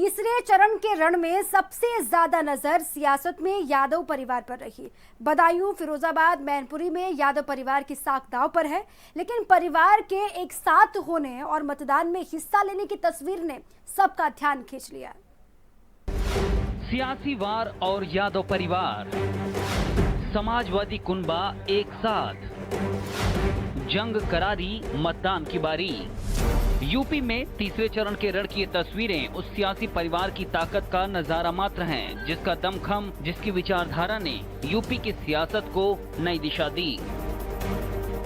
तीसरे चरण के रण में सबसे ज्यादा नजर सियासत में यादव परिवार पर रही। बदायूं, फिरोजाबाद, मैनपुरी में यादव परिवार की साख दांव पर है, लेकिन परिवार के एक साथ होने और मतदान में हिस्सा लेने की तस्वीर ने सबका ध्यान खींच लिया। सियासी वार और यादव परिवार, समाजवादी कुनबा एक साथ, जंग करारी, मतदान की बारी। यूपी में तीसरे चरण के रण की ये तस्वीरें उस सियासी परिवार की ताकत का नजारा मात्र हैं, जिसका दमखम, जिसकी विचारधारा ने यूपी की सियासत को नई दिशा दी।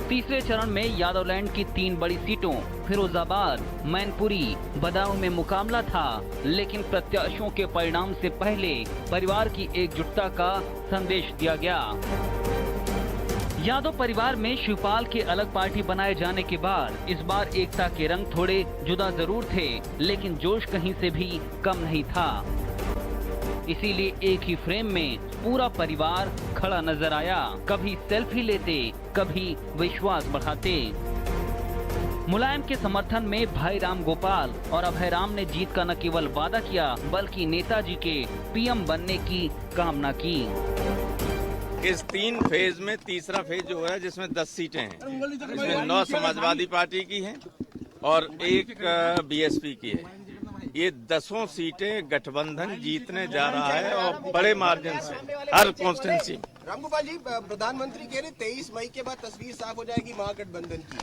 तीसरे चरण में यादवलैंड की 3 बड़ी सीटों फिरोजाबाद, मैनपुरी, बदायूं में मुकाबला था, लेकिन प्रत्याशियों के परिणाम से पहले परिवार की एकजुटता का संदेश दिया गया। यादव परिवार में शिवपाल के अलग पार्टी बनाए जाने के बाद इस बार एकता के रंग थोड़े जुदा जरूर थे, लेकिन जोश कहीं से भी कम नहीं था। इसीलिए एक ही फ्रेम में पूरा परिवार खड़ा नजर आया। कभी सेल्फी लेते, कभी विश्वास बढ़ाते। मुलायम के समर्थन में भाई राम गोपाल और अभय राम ने जीत का न केवल वादा किया, बल्कि नेताजी के पीएम बनने की कामना की। इस 3 फेज में तीसरा फेज जो है, जिसमें 10 सीटें हैं, इसमें 9 समाजवादी पार्टी की हैं और 1 बीएसपी की है। ये 10 सीटें गठबंधन जीतने जा रहा है और बड़े मार्जिन से हर कॉन्स्टिट्यूंसी। रामगोपाल जी, प्रधानमंत्री कह रहे 23 मई के बाद तस्वीर साफ हो जाएगी महागठबंधन की।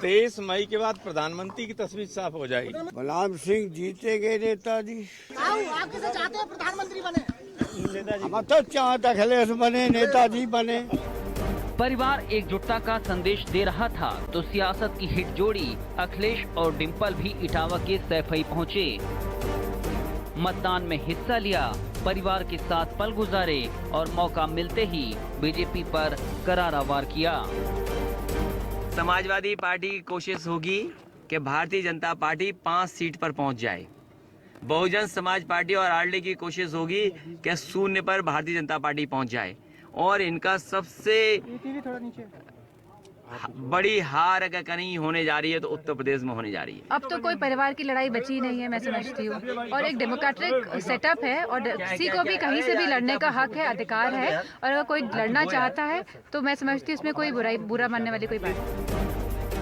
23 मई के बाद प्रधानमंत्री की तस्वीर साफ हो जाएगी। मुलायम सिंह जीतेंगे नेताजी। आप किसे चाहते हैं प्रधानमंत्री बने? हम तो चाहते अखिलेश बने, नेताजी बने। परिवार एकजुटता का संदेश दे रहा था तो सियासत की हिट जोड़ी अखिलेश और डिंपल भी इटावा के सैफई पहुंचे। मतदान में हिस्सा लिया, परिवार के साथ पल गुजारे और मौका मिलते ही बीजेपी पर करारा वार किया। समाजवादी पार्टी की कोशिश होगी कि भारतीय जनता पार्टी 5 सीट पर पहुंच जाए। बहुजन समाज पार्टी और आरएलडी की कोशिश होगी कि 0 पर भारतीय जनता पार्टी पहुंच जाए। और इनका सबसे बड़ी हार अगर कहीं होने जा रही है तो उत्तर प्रदेश में होने जा रही है। अब तो कोई परिवार की लड़ाई बची नहीं है, मैं समझती हूँ, और एक डेमोक्रेटिक सेटअप है और किसी को भी कहीं से भी लड़ने का हक है, अधिकार है, और अगर कोई लड़ना चाहता है तो मैं समझती हूँ उसमें कोई बुरा मानने वाली कोई बात नहीं।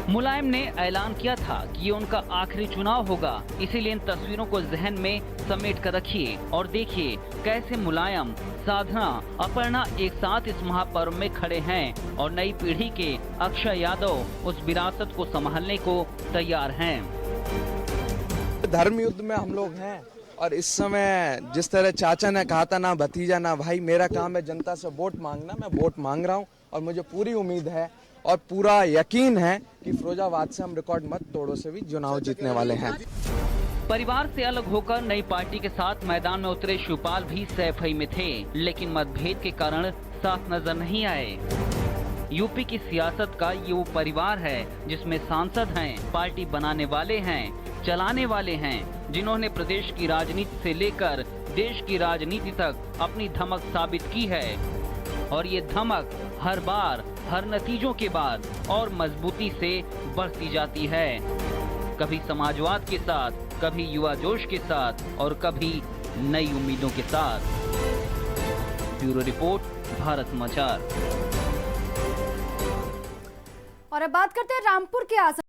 मुलायम ने ऐलान किया था कि ये उनका आखिरी चुनाव होगा, इसीलिए इन तस्वीरों को जहन में समेट कर रखिए और देखिए कैसे मुलायम, साधना, अपर्णा एक साथ इस महापर्व में खड़े हैं और नई पीढ़ी के अक्षय यादव उस विरासत को संभालने को तैयार हैं। धर्म युद्ध में हम लोग हैं और इस समय जिस तरह चाचा ने कहा था, ना भतीजा ना भाई, मेरा काम है जनता से वोट मांगना। मैं वोट मांग रहा हूँ और मुझे पूरी उम्मीद है और पूरा यकीन है कि फिरोजाबाद से हम रिकॉर्ड मत तोड़ों से भी चुनाव जीतने वाले हैं। परिवार से अलग होकर नई पार्टी के साथ मैदान में उतरे शिवपाल भी सैफई में थे, लेकिन मतभेद के कारण साथ नजर नहीं आए। यूपी की सियासत का ये वो परिवार है जिसमें सांसद हैं, पार्टी बनाने वाले हैं, चलाने वाले हैं, जिन्होंने प्रदेश की राजनीति से लेकर देश की राजनीति तक अपनी धमक साबित की है। और ये धमक हर बार, हर नतीजों के बाद और मजबूती से बढ़ती जाती है। कभी समाजवाद के साथ, कभी युवा जोश के साथ और कभी नई उम्मीदों के साथ। ब्यूरो रिपोर्ट, भारत समाचार। और अब बात करते हैं रामपुर के आज़ाद